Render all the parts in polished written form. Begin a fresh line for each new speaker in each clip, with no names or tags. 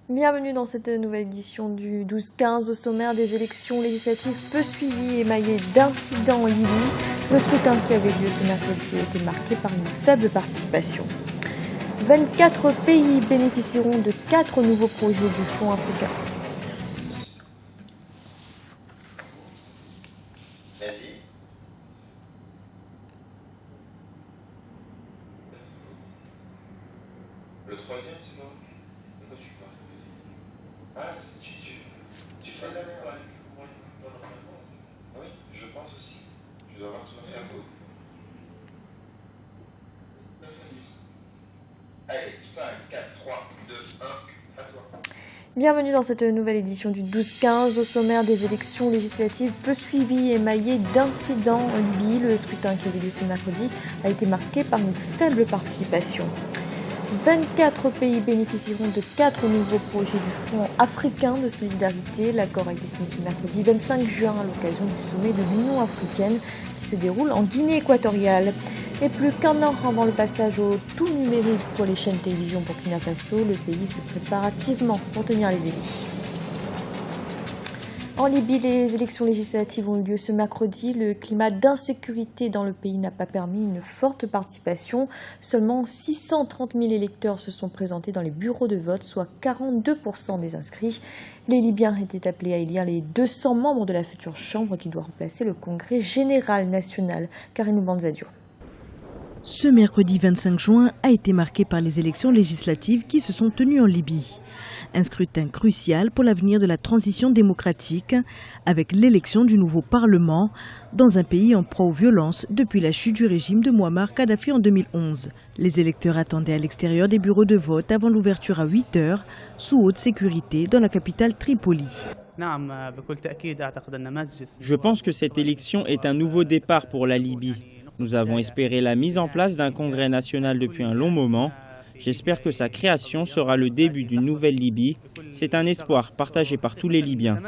Bienvenue dans cette nouvelle édition du 12-15. Au sommaire des élections législatives peu suivies, émaillées d'incidents en Libye. Le scrutin qui avait lieu ce mercredi a été marqué par une faible participation. 24 pays bénéficieront de 4 nouveaux projets du Fonds africain.
Le troisième, c'est quoi? De quoi tu parles? Ah, tu fais de la merde. Oui, je pense aussi. Tu dois avoir tout à fait un coup. Allez, 5, 4, 3, 2, 1, à toi.
Bienvenue dans cette nouvelle édition du 12-15. Au sommaire des élections législatives peu suivies, émaillées d'incidents en Libye. Le scrutin qui avait lieu ce mercredi a été marqué par une faible participation. 24 pays bénéficieront de 4 nouveaux projets du Fonds africain de solidarité. L'accord a été signé ce mercredi 25 juin à l'occasion du sommet de l'Union africaine qui se déroule en Guinée équatoriale. Et plus qu'un an avant le passage au tout numérique pour les chaînes télévision Burkina Faso, le pays se prépare activement pour tenir les délais. En Libye, les élections législatives ont eu lieu ce mercredi. Le climat d'insécurité dans le pays n'a pas permis une forte participation. Seulement 630 000 électeurs se sont présentés dans les bureaux de vote, soit 42% des inscrits. Les Libyens étaient appelés à élire les 200 membres de la future Chambre qui doit remplacer le Congrès général national. Karine Banzadio.
Ce mercredi 25 juin a été marqué par les élections législatives qui se sont tenues en Libye. Un scrutin crucial pour l'avenir de la transition démocratique avec l'élection du nouveau Parlement dans un pays en proie aux violences depuis la chute du régime de Mouammar Kadhafi en 2011. Les électeurs attendaient à l'extérieur des bureaux de vote avant l'ouverture à 8 heures sous haute sécurité dans la capitale Tripoli.
Je pense que cette élection est un nouveau départ pour la Libye. Nous avons espéré la mise en place d'un congrès national depuis un long moment. J'espère que sa création sera le début d'une nouvelle Libye. C'est un espoir partagé par tous les Libyens.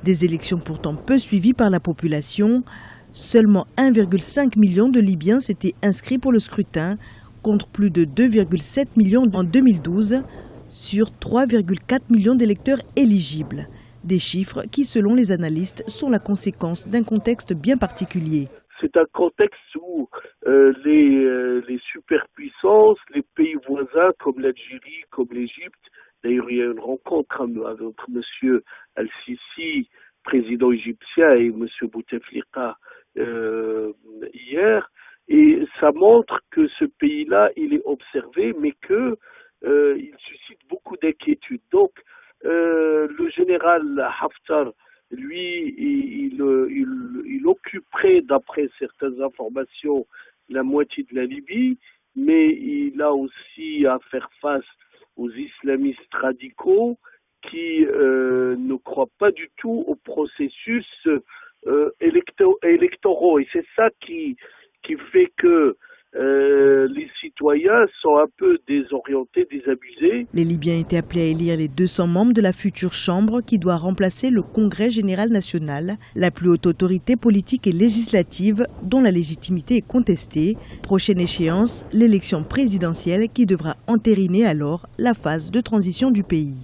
Des élections pourtant peu suivies par la population. Seulement 1,5 million de Libyens s'étaient inscrits pour le scrutin, contre plus de 2,7 millions en 2012, sur 3,4 millions d'électeurs éligibles. Des chiffres qui, selon les analystes, sont la conséquence d'un contexte bien particulier.
C'est un contexte où les superpuissances, les pays voisins comme l'Algérie, comme l'Égypte, d'ailleurs il y a une rencontre entre M. Al-Sisi, président égyptien, et M. Bouteflika hier, et ça montre que ce pays-là, il est observé, mais qu'il suscite beaucoup d'inquiétudes. Donc, le général Haftar, lui, il occuperait, d'après certaines informations, la moitié de la Libye, mais il a aussi à faire face aux islamistes radicaux qui ne croient pas du tout au processus électoraux. Et c'est ça qui fait que les citoyens sont un peu désorientés, désabusés.
Les Libyens étaient appelés à élire les 200 membres de la future Chambre qui doit remplacer le Congrès général national, la plus haute autorité politique et législative dont la légitimité est contestée. Prochaine échéance, l'élection présidentielle qui devra entériner alors la phase de transition du pays.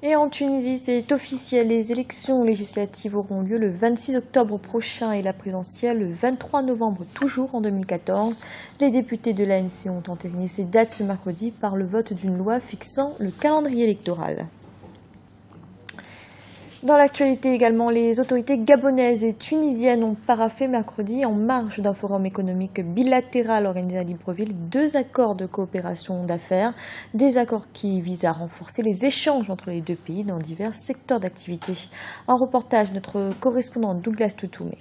Et en Tunisie, c'est officiel, les élections législatives auront lieu le 26 octobre prochain et la présidentielle le 23 novembre, toujours en 2014. Les députés de l'ANC ont entériné ces dates ce mercredi par le vote d'une loi fixant le calendrier électoral. Dans l'actualité également, les autorités gabonaises et tunisiennes ont paraphé mercredi, en marge d'un forum économique bilatéral organisé à Libreville, 2 accords de coopération d'affaires, des accords qui visent à renforcer les échanges entre les deux pays dans divers secteurs d'activité. Un reportage de notre correspondant Douglas Toutoumé.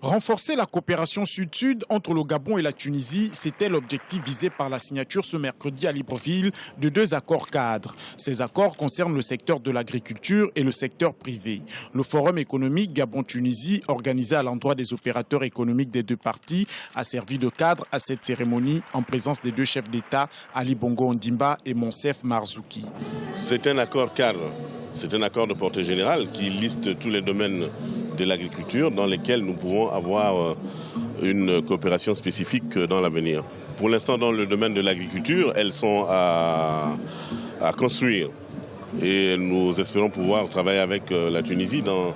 Renforcer la coopération sud-sud entre le Gabon et la Tunisie, c'était l'objectif visé par la signature ce mercredi à Libreville de 2 accords cadres. Ces accords concernent le secteur de l'agriculture et le secteur privé. Le forum économique Gabon-Tunisie, organisé à l'endroit des opérateurs économiques des 2 parties, a servi de cadre à cette cérémonie en présence des 2 chefs d'État, Ali Bongo Ondimba et Monsef Marzouki.
C'est un accord cadre, c'est un accord de portée générale qui liste tous les domaines de l'agriculture dans lesquels nous pouvons avoir une coopération spécifique dans l'avenir. Pour l'instant, dans le domaine de l'agriculture, elles sont à construire. Et nous espérons pouvoir travailler avec la Tunisie dans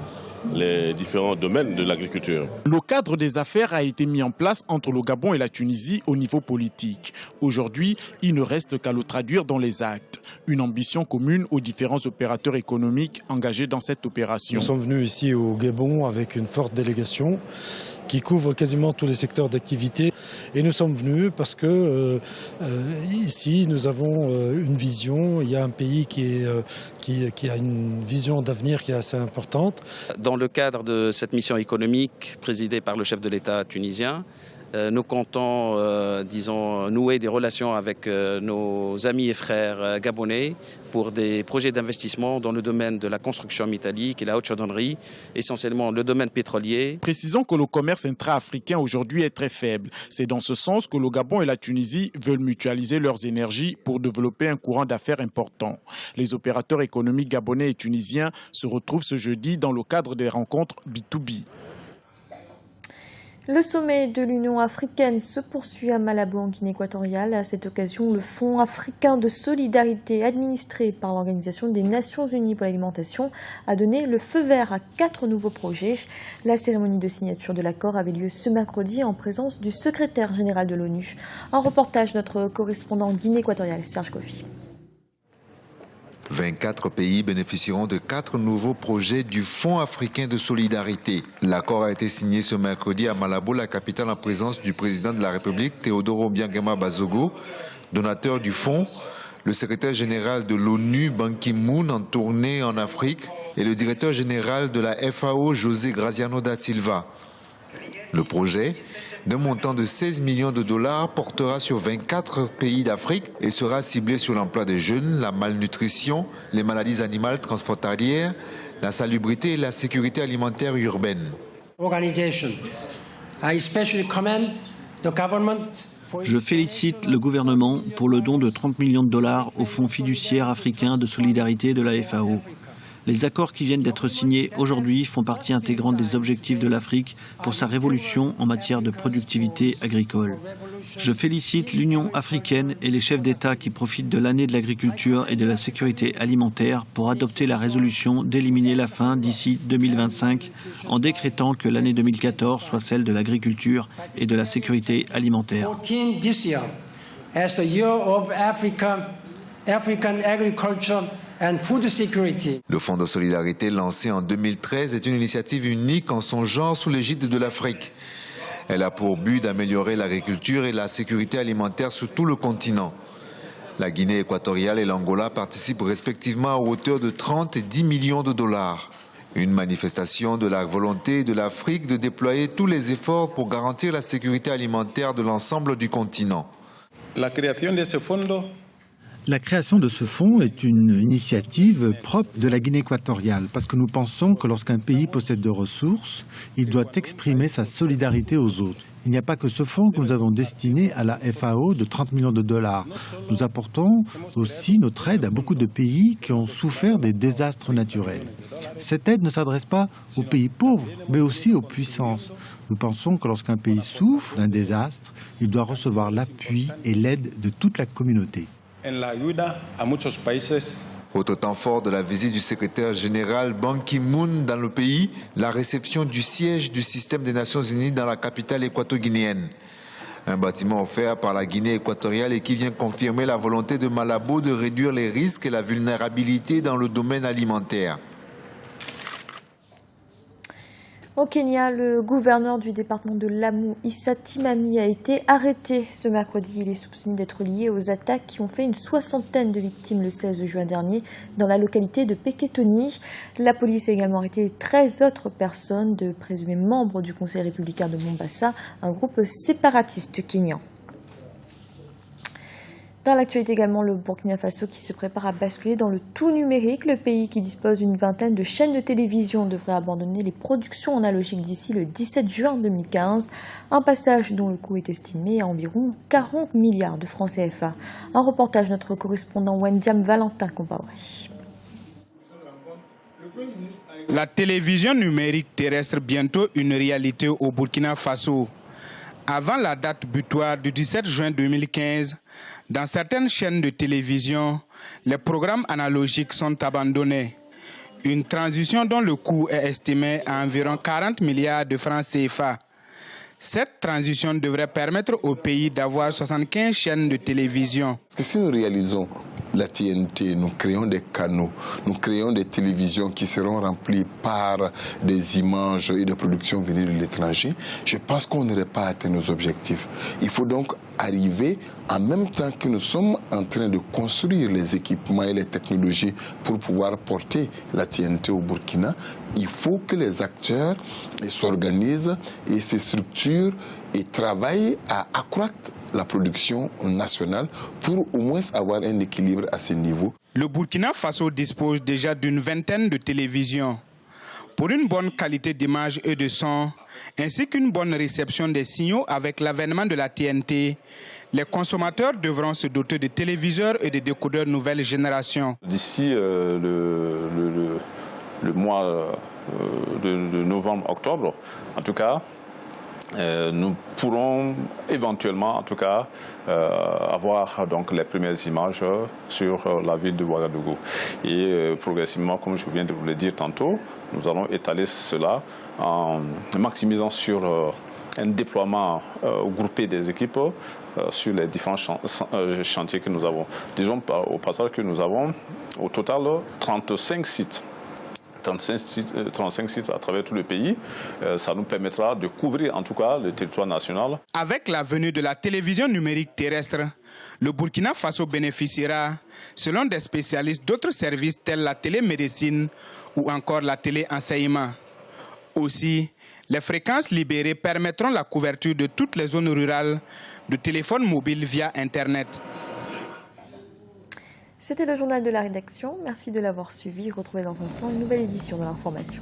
les différents domaines de l'agriculture.
Le cadre des affaires a été mis en place entre le Gabon et la Tunisie au niveau politique. Aujourd'hui, il ne reste qu'à le traduire dans les actes. Une ambition commune aux différents opérateurs économiques engagés dans cette opération.
Nous sommes venus ici au Gabon avec une forte délégation qui couvre quasiment tous les secteurs d'activité. Et nous sommes venus parce que ici, nous avons une vision. Il y a un pays qui a une vision d'avenir qui est assez importante.
Dans le cadre de cette mission économique présidée par le chef de l'État tunisien, nous comptons, nouer des relations avec nos amis et frères gabonais pour des projets d'investissement dans le domaine de la construction métallique et la haute chaudronnerie, essentiellement le domaine pétrolier.
Précisons que le commerce intra-africain aujourd'hui est très faible. C'est dans ce sens que le Gabon et la Tunisie veulent mutualiser leurs énergies pour développer un courant d'affaires important. Les opérateurs économiques gabonais et tunisiens se retrouvent ce jeudi dans le cadre des rencontres B2B.
Le sommet de l'Union africaine se poursuit à Malabo en Guinée équatoriale. À cette occasion, le Fonds africain de solidarité administré par l'Organisation des Nations Unies pour l'alimentation a donné le feu vert à 4 nouveaux projets. La cérémonie de signature de l'accord avait lieu ce mercredi en présence du secrétaire général de l'ONU. Un reportage de notre correspondant en Guinée équatoriale, Serge Kofi.
24 pays bénéficieront de 4 nouveaux projets du Fonds africain de solidarité. L'accord a été signé ce mercredi à Malabo, la capitale, en présence du président de la République, Théodore Obiangema Bazogo, donateur du fonds, le secrétaire général de l'ONU, Ban Ki-moon, en tournée en Afrique, et le directeur général de la FAO, José Graziano da Silva. Le projet, d'un montant de 16 millions de dollars, portera sur 24 pays d'Afrique et sera ciblé sur l'emploi des jeunes, la malnutrition, les maladies animales transfrontalières, la salubrité et la sécurité alimentaire urbaine.
Je félicite le gouvernement pour le don de 30 millions de dollars au Fonds fiduciaire africain de solidarité de la FAO. Les accords qui viennent d'être signés aujourd'hui font partie intégrante des objectifs de l'Afrique pour sa révolution en matière de productivité agricole. Je félicite l'Union africaine et les chefs d'État qui profitent de l'année de l'agriculture et de la sécurité alimentaire pour adopter la résolution d'éliminer la faim d'ici 2025 en décrétant que l'année 2014 soit celle de l'agriculture et de la sécurité alimentaire.
Le Fonds de solidarité lancé en 2013 est une initiative unique en son genre sous l'égide de l'Afrique. Elle a pour but d'améliorer l'agriculture et la sécurité alimentaire sur tout le continent. La Guinée équatoriale et l'Angola participent respectivement à hauteur de 30 et 10 millions de dollars. Une manifestation de la volonté de l'Afrique de déployer tous les efforts pour garantir la sécurité alimentaire de l'ensemble du continent.
La création de ce fonds est une initiative propre de la Guinée équatoriale parce que nous pensons que lorsqu'un pays possède de ressources, il doit exprimer sa solidarité aux autres. Il n'y a pas que ce fonds que nous avons destiné à la FAO de 30 millions de dollars. Nous apportons aussi notre aide à beaucoup de pays qui ont souffert des désastres naturels. Cette aide ne s'adresse pas aux pays pauvres, mais aussi aux puissances. Nous pensons que lorsqu'un pays souffre d'un désastre, il doit recevoir l'appui et l'aide de toute la communauté.
Autre temps fort de la visite du secrétaire général Ban Ki-moon dans le pays, la réception du siège du système des Nations Unies dans la capitale équato-guinéenne. Un bâtiment offert par la Guinée équatoriale et qui vient confirmer la volonté de Malabo de réduire les risques et la vulnérabilité dans le domaine alimentaire.
Au Kenya, le gouverneur du département de Lamu, Issa Timami, a été arrêté ce mercredi. Il est soupçonné d'être lié aux attaques qui ont fait une 60aine de victimes le 16 juin dernier dans la localité de Peketoni. La police a également arrêté 13 autres personnes, de présumés membres du Conseil républicain de Mombasa, un groupe séparatiste kényan. Dans l'actualité également, le Burkina Faso qui se prépare à basculer dans le tout numérique. Le pays qui dispose d'une vingtaine de chaînes de télévision devrait abandonner les productions analogiques d'ici le 17 juin 2015. Un passage dont le coût est estimé à environ 40 milliards de francs CFA. Un reportage de notre correspondant Wendiam Valentin Compaoré.
La télévision numérique terrestre bientôt une réalité au Burkina Faso. Avant la date butoir du 17 juin 2015, dans certaines chaînes de télévision, les programmes analogiques sont abandonnés. Une transition dont le coût est estimé à environ 40 milliards de francs CFA. Cette transition devrait permettre au pays d'avoir 75 chaînes de télévision.
Parce que si nous réalisons la TNT, nous créons des canaux, nous créons des télévisions qui seront remplies par des images et des productions venues de l'étranger, je pense qu'on n'aurait pas atteint nos objectifs. Il faut donc arriver, en même temps que nous sommes en train de construire les équipements et les technologies pour pouvoir porter la TNT au Burkina, il faut que les acteurs s'organisent et se structurent et travaillent à accroître la production nationale pour au moins avoir un équilibre à ce niveau.
Le Burkina Faso dispose déjà d'une vingtaine de télévisions. Pour une bonne qualité d'image et de son, ainsi qu'une bonne réception des signaux avec l'avènement de la TNT, les consommateurs devront se doter de téléviseurs et de décodeurs nouvelle génération.
D'ici le mois de novembre-octobre, en tout cas, nous pourrons éventuellement, en tout cas, avoir donc les premières images sur la ville de Ouagadougou. Et progressivement, comme je viens de vous le dire tantôt, nous allons étaler cela en maximisant sur un déploiement groupé des équipes sur les différents chantiers que nous avons. Disons au passage que nous avons au total 35 sites. 35 sites à travers tout le pays. Ça nous permettra de couvrir en tout cas le territoire national.
Avec la venue de la télévision numérique terrestre, le Burkina Faso bénéficiera, selon des spécialistes, d'autres services tels la télémédecine ou encore la téléenseignement. Aussi, les fréquences libérées permettront la couverture de toutes les zones rurales de téléphones mobiles via Internet.
C'était le journal de la rédaction. Merci de l'avoir suivi. Retrouvez dans un instant une nouvelle édition de l'information.